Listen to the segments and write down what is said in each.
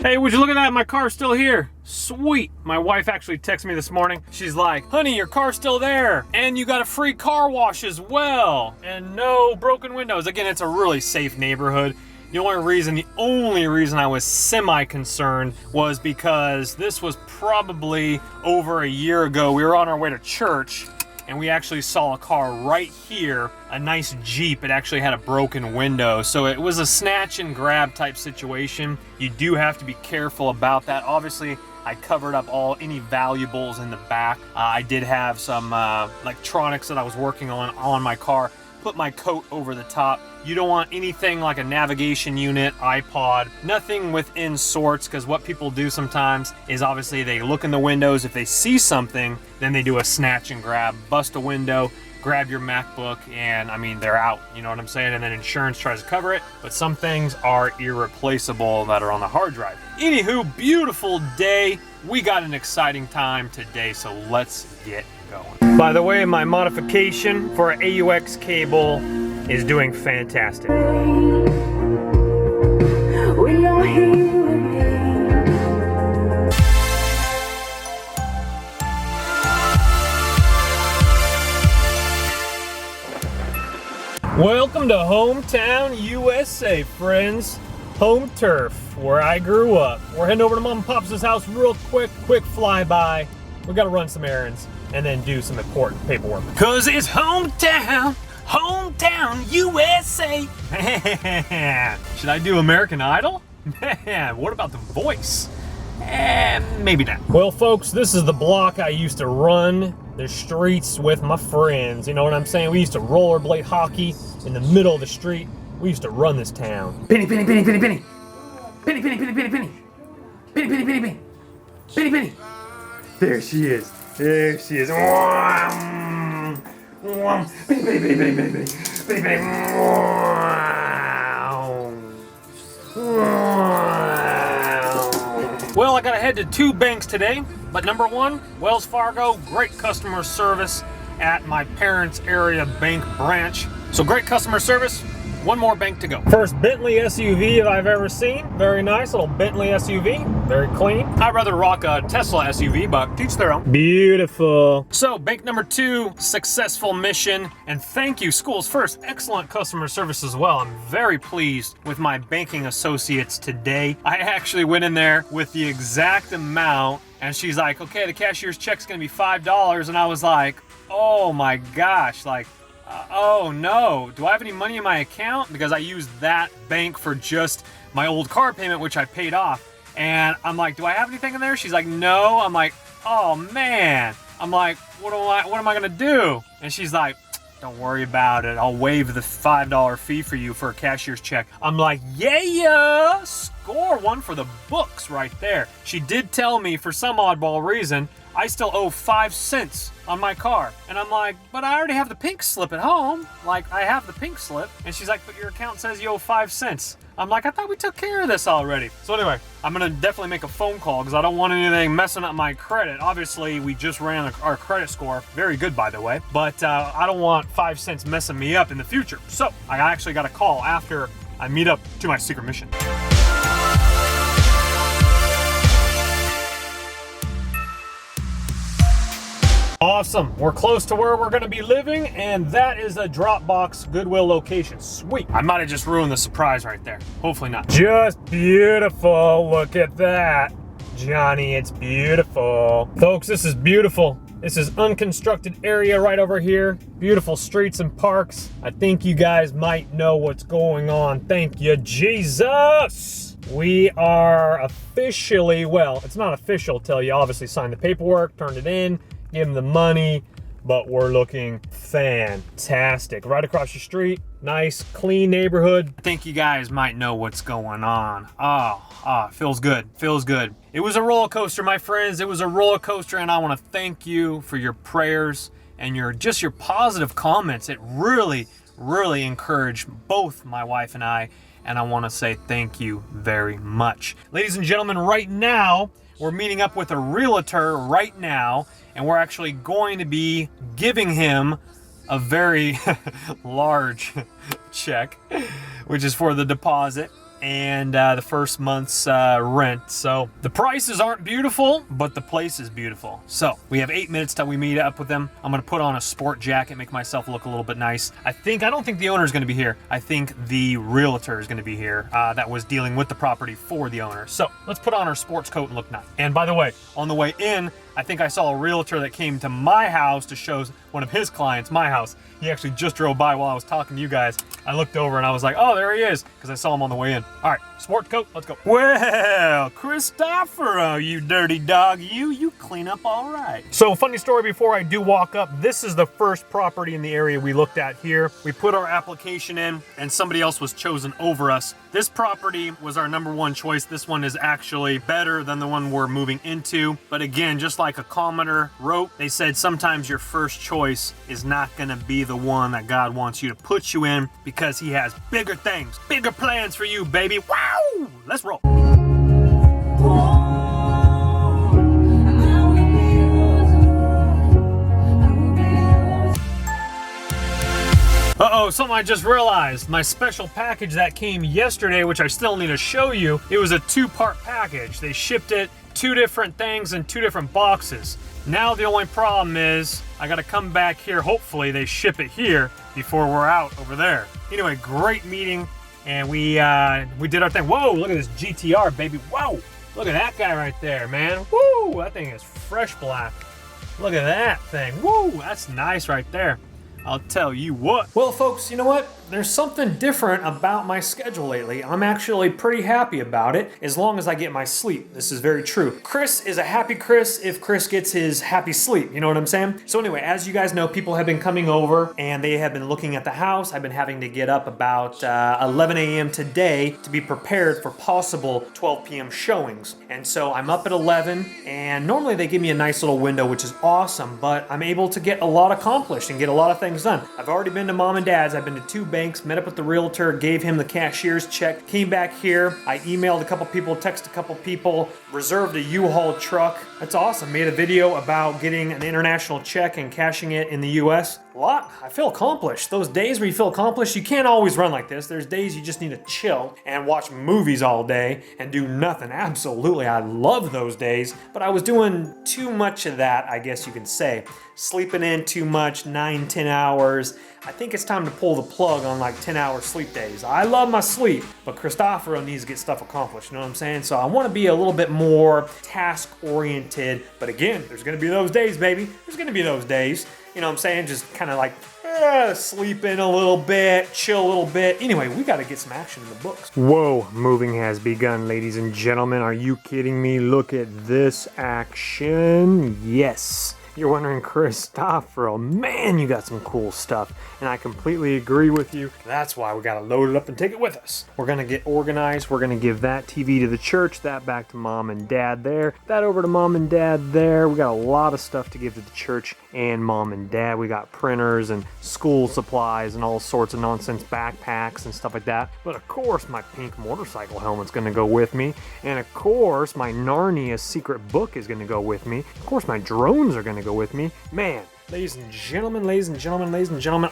Hey, would you look at that? My car's still here. Sweet. My wife actually texted me this morning. She's like, honey, your car's still there. And you got a free car wash as well. And no broken windows. Again, it's a really safe neighborhood. The only reason I was semi-concerned was because this was probably over a year ago. We were on our way to church and we actually saw a car right here, a nice Jeep. It actually had a broken window. So it was a snatch and grab type situation. You do have to be careful about that. Obviously, I covered up any valuables in the back. I did have some electronics that I was working on my car. Put my coat over the top. You don't want anything like a navigation unit, iPod, nothing within sorts, because what people do sometimes is obviously they look in the windows. If they see something, then they do a snatch and grab, bust a window, grab your MacBook, and I mean, they're out, you know what I'm saying? And then insurance tries to cover it, but some things are irreplaceable that are on the hard drive. Anywho, beautiful day. We got an exciting time today, so let's get going. By the way, my modification for an AUX cable is doing fantastic. Welcome to hometown USA, friends. Home turf, where I grew up. We're heading over to Mom and Pop's house real quick flyby. We gotta run some errands and then do some important paperwork. Cause it's hometown USA. Should I do American Idol? Man, what about the voice? Maybe not. Well, folks, this is the block I used to run the streets with my friends. You know what I'm saying? We used to rollerblade hockey in the middle of the street. We used to run this town. Penny, penny, penny, penny, penny. Penny, penny, penny, penny, penny. Penny, penny, penny, penny. Penny, penny. There she is. There she is. Penny, penny, penny, penny, penny, penny. Penny, penny. Well, I gotta head to 2 banks today, but number 1, Wells Fargo, great customer service at my parents' area bank branch. So great customer service. 1 more bank to go. First Bentley SUV that I've ever seen. Very nice little Bentley SUV. Very clean. I'd rather rock a Tesla SUV, but teach their own. Beautiful. So bank number 2, successful mission. And thank you, Schools First. Excellent customer service as well. I'm very pleased with my banking associates today. I actually went in there with the exact amount and she's like, okay, the cashier's check's gonna be $5. And I was like, oh my gosh, like, oh no, do I have any money in my account? Because I used that bank for just my old car payment, which I paid off. And I'm like, do I have anything in there? She's like, no. I'm like, oh man. I'm like, what am I gonna do? And she's like, don't worry about it. I'll waive the $5 fee for you for a cashier's check. I'm like, yeah, score 1 for the books right there. She did tell me for some oddball reason, I still owe 5 cents on my car. And I'm like, but I already have the pink slip at home. Like, I have the pink slip. And she's like, but your account says you owe 5 cents. I'm like, I thought we took care of this already. So anyway, I'm gonna definitely make a phone call because I don't want anything messing up my credit. Obviously, we just ran our credit score. Very good, by the way. But I don't want 5 cents messing me up in the future. So I actually got a call after I meet up to my secret mission. Awesome, we're close to where we're gonna be living, and that is a Dropbox Goodwill location. Sweet. I might have just ruined the surprise right there. Hopefully not. Just beautiful, look at that. Johnny, it's beautiful. Folks, this is beautiful. This is unconstructed area right over here. Beautiful streets and parks. I think you guys might know what's going on. Thank you, Jesus. We are officially, well, it's not official till you obviously sign the paperwork, turned it in, give them the money, but we're looking fantastic. Right across the street, nice, clean neighborhood. I think you guys might know what's going on. Feels good, feels good. It was a roller coaster, my friends. It was a roller coaster, and I want to thank you for your prayers and your positive comments. It really, really encouraged both my wife and I want to say thank you very much. Ladies and gentlemen, right now, we're meeting up with a realtor right now, and we're actually going to be giving him a very large check, which is for the deposit. and the first month's rent. So the prices aren't beautiful, but the place is beautiful. So we have 8 minutes till we meet up with them. I'm gonna put on a sport jacket, make myself look a little bit nice. I don't think the owner is gonna be here. I think the realtor is gonna be here that was dealing with the property for the owner. So let's put on our sports coat and look nice. And by the way, on the way in, I think I saw a realtor that came to my house to show one of his clients my house. He actually just drove by while I was talking to you guys. I looked over and I was like, oh, there he is, because I saw him on the way in. All right, sport coat, let's go. Well, Cristoforo, you dirty dog, you clean up all right. So funny story before I do walk up, this is the first property in the area we looked at here. We put our application in and somebody else was chosen over us. This property was our #1 choice. This one is actually better than the one we're moving into. But again, just like a commenter wrote, they said sometimes your first choice is not gonna be the one that God wants you to put you in because he has bigger things, bigger plans for you, baby. Wow! Let's roll. Uh-oh, something I just realized. My special package that came yesterday, which I still need to show you, it was a 2-part package. They shipped it 2 different things in 2 different boxes. Now the only problem is I gotta come back here. Hopefully they ship it here before we're out over there. Anyway, great meeting, and we did our thing. Whoa, look at this GTR, baby. Whoa, look at that guy right there, man. Woo, that thing is fresh black. Look at that thing. Woo, that's nice right there. I'll tell you what. Well, folks, you know what? There's something different about my schedule lately. I'm actually pretty happy about it, as long as I get my sleep. This is very true. Chris is a happy Chris if Chris gets his happy sleep. You know what I'm saying? So anyway, as you guys know, people have been coming over and they have been looking at the house. I've been having to get up about 11 a.m. today to be prepared for possible 12 p.m. showings. And so I'm up at 11, and normally they give me a nice little window, which is awesome, but I'm able to get a lot accomplished and get a lot of things done. I've already been to mom and dad's. I've been to 2 banks, met up with the realtor, gave him the cashier's check, came back here. I emailed a couple people, texted a couple people, reserved a U-Haul truck. That's awesome. Made a video about getting an international check and cashing it in the US. A lot. I feel accomplished. Those days where you feel accomplished, you can't always run like this. There's days you just need to chill and watch movies all day and do nothing. Absolutely, I love those days, but I was doing too much of that, I guess you can say. Sleeping in too much, 9-10 hours. I think it's time to pull the plug on like 10-hour sleep days. I love my sleep, but Cristoforo needs to get stuff accomplished, you know what I'm saying? So I want to be a little bit more task-oriented, but again, there's gonna be those days, baby. There's gonna be those days. You know what I'm saying? Just kind of like sleep in a little bit, chill a little bit. Anyway, we got to get some action in the books. Whoa, moving has begun, ladies and gentlemen. Are you kidding me? Look at this action. Yes. You're wondering, Cristoforo, man, you got some cool stuff. And I completely agree with you. That's why we got to load it up and take it with us. We're going to get organized. We're going to give that TV to the church, that back to mom and dad there, that over to mom and dad there. We got a lot of stuff to give to the church and mom and dad. We got printers and school supplies and all sorts of nonsense, backpacks and stuff like that. But of course, my pink motorcycle helmet's going to go with me. And of course, my Narnia secret book is going to go with me. Of course, my drones are going to go with me. Man, ladies and gentlemen,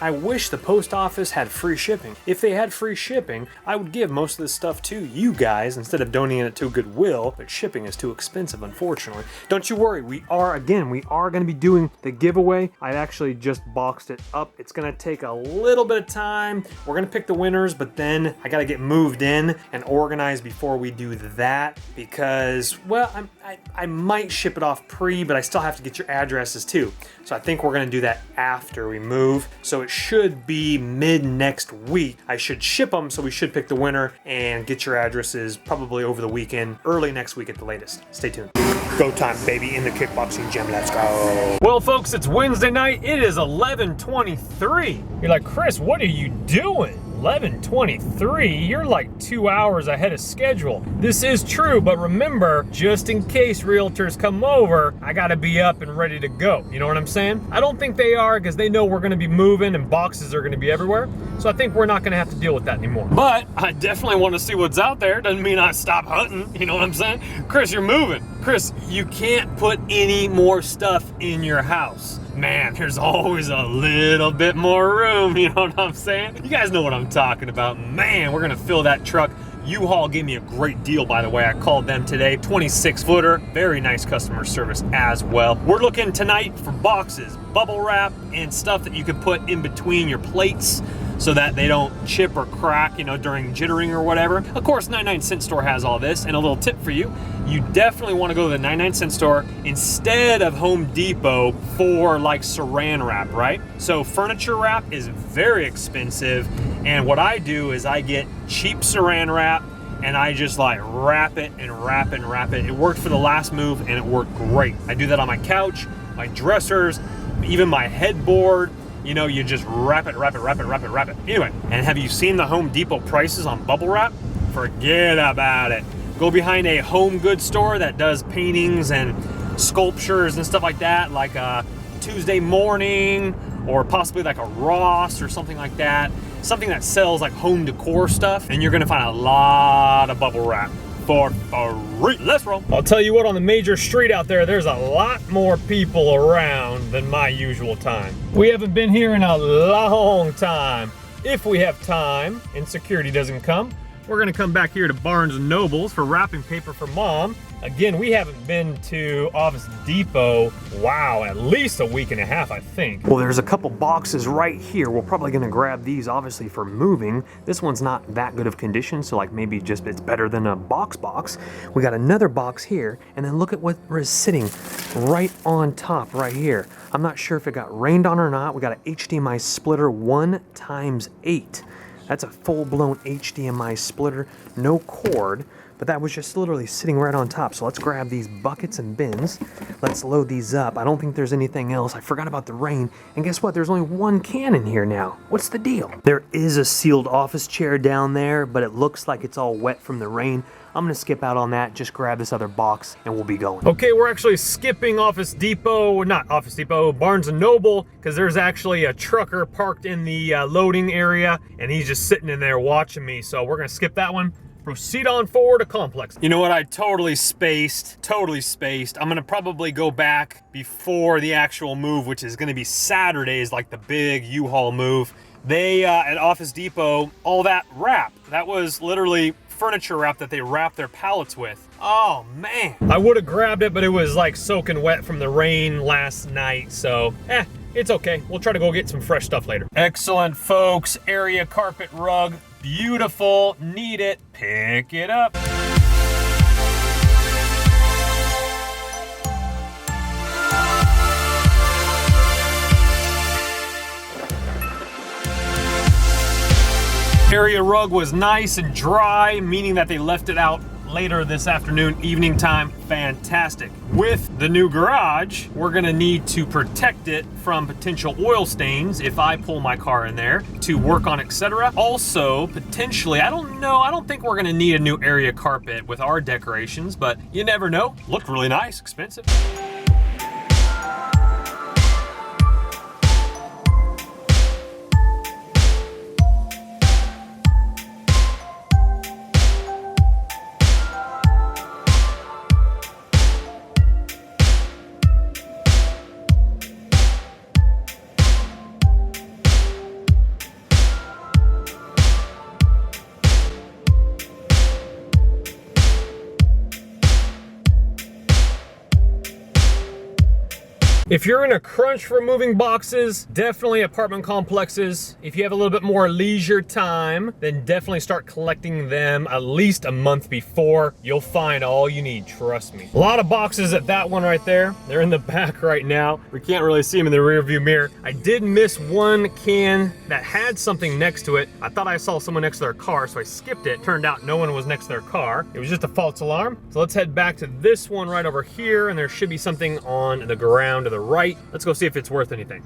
I wish the post office had free shipping. If they had free shipping, I would give most of this stuff to you guys instead of donating it to Goodwill, but shipping is too expensive, unfortunately. Don't you worry, we are going to be doing the giveaway. I've actually just boxed it up. It's going to take a little bit of time. We're going to pick the winners, but then I got to get moved in and organized before we do that because, well, I might ship it off pre, but I still have to get your addresses too. So I think we're gonna do that after we move. So it should be mid next week. I should ship them, so we should pick the winner and get your addresses probably over the weekend, early next week at the latest. Stay tuned. Go time, baby, in the kickboxing gym. Let's go. Well, folks, it's Wednesday night. It is 11:23. You're like, Chris, what are you doing? 11:23, you're like 2 hours ahead of schedule. This is true, but remember, just in case realtors come over, I gotta be up and ready to go. You know what I'm saying? I don't think they are, because they know we're gonna be moving and boxes are gonna be everywhere. So I think we're not gonna have to deal with that anymore. But I definitely want to see what's out there. Doesn't mean I stop hunting. You know what I'm saying? Chris, you're moving. Chris, you can't put any more stuff in your house. Man, there's always a little bit more room, you know what I'm saying? You guys know what I'm talking about. Man, we're gonna fill that truck U-Haul gave me a great deal, by the way. I called them today, 26-footer. Very nice customer service as well. We're looking tonight for boxes, bubble wrap, and stuff that you can put in between your plates so that they don't chip or crack, you know, during jittering or whatever. Of course, 99-cent store has all this. And a little tip for you, you definitely want to go to the 99-cent store instead of Home Depot for like saran wrap, right? So furniture wrap is very expensive. And what I do is I get cheap saran wrap and I just like wrap it and wrap it and wrap it. It worked for the last move and it worked great. I do that on my couch, my dressers, even my headboard. You know, you just wrap it, wrap it, wrap it, wrap it, wrap it. Anyway, and have you seen the Home Depot prices on bubble wrap? Forget about it. Go behind a home goods store that does paintings and sculptures and stuff like that, like a Tuesday Morning or possibly like a Ross or something like that. Something that sells like home decor stuff, and you're gonna find a lot of bubble wrap for free. Let's roll. I'll tell you what, on the major street out there, there's a lot more people around than my usual time. We haven't been here in a long time. If we have time and security doesn't come, we're gonna come back here to Barnes & Noble's for wrapping paper for Mom. Again, we haven't been to Office Depot, wow, at least a week and a half, I think. Well, there's a couple boxes right here. We're probably gonna grab these, obviously, for moving. This one's not that good of condition, so like maybe just it's better than a box. We got another box here, and then look at what is sitting right on top right here. I'm not sure if it got rained on or not. We got an HDMI splitter 1x8. That's a full-blown HDMI splitter, no cord, but that was just literally sitting right on top. So let's grab these buckets and bins. Let's load these up. I don't think there's anything else. I forgot about the rain. And guess what? There's only one can in here now. What's the deal? There is a sealed office chair down there, but it looks like it's all wet from the rain. I'm gonna skip out on that, just grab this other box, and we'll be going. Okay, we're actually skipping Office Depot, not Office Depot, Barnes & Noble, because there's actually a trucker parked in the loading area, and he's just sitting in there watching me, so we're gonna skip that one. Proceed on forward to Complex. You know what, I totally spaced. I'm gonna probably go back before the actual move, which is gonna be Saturdays, like the big U-Haul move. They, at Office Depot, all that wrap, that was literally furniture wrap that they wrap their pallets with. Oh man. I would have grabbed it, but it was like soaking wet from the rain last night, so it's okay. We'll try to go get some fresh stuff later. Excellent, folks. Area carpet rug. Beautiful. Need it. Pick it up. Area rug was nice and dry, meaning that they left it out later this afternoon, evening time. Fantastic. With the new garage, we're gonna need to protect it from potential oil stains if I pull my car in there to work on, etc. Also, potentially, I don't think we're gonna need a new area carpet with our decorations, but you never know. Looked really nice, expensive. If you're in a crunch for moving boxes, definitely apartment complexes. If you have a little bit more leisure time, then definitely start collecting them at least a month before. You'll find all you need, trust me. A lot of boxes at that one right there. They're in the back right now. We can't really see them in the rear view mirror. I did miss one can that had something next to it. I thought I saw someone next to their car, so I skipped it. Turned out no one was next to their car. It was just a false alarm. So let's head back to this one right over here, and there should be something on the ground to the right. Let's go see if it's worth anything.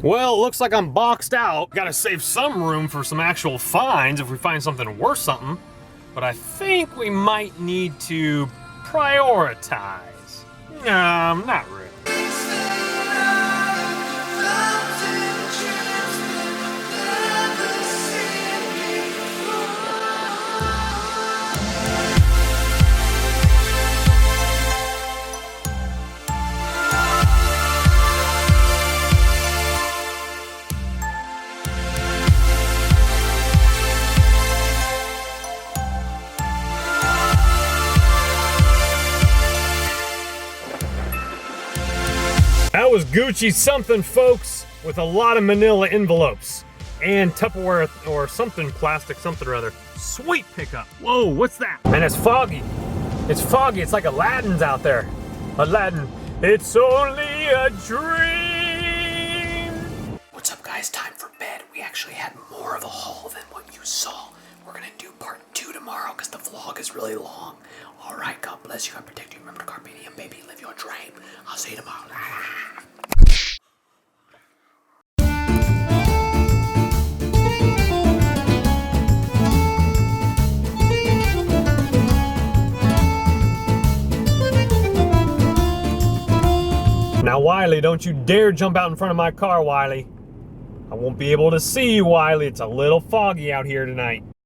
Well, it looks like I'm boxed out. Gotta save some room for some actual finds if we find something worth something. But I think we might need to prioritize. Not really. That was Gucci something, folks, with a lot of manila envelopes and Tupperware or something, plastic something or other. Sweet pickup. Whoa, what's that? And it's foggy. It's foggy. It's like Aladdin's out there. Aladdin. It's only a dream. What's up, guys? Time for bed. We actually had more of a haul than what you saw. We're gonna do part 2 tomorrow because the vlog is really long. All right, God bless you. God protect you. Remember to Carpe Diem, baby. Live your dream. I'll see you tomorrow. Now, Wiley, don't you dare jump out in front of my car, Wiley. I won't be able to see you, Wiley. It's a little foggy out here tonight.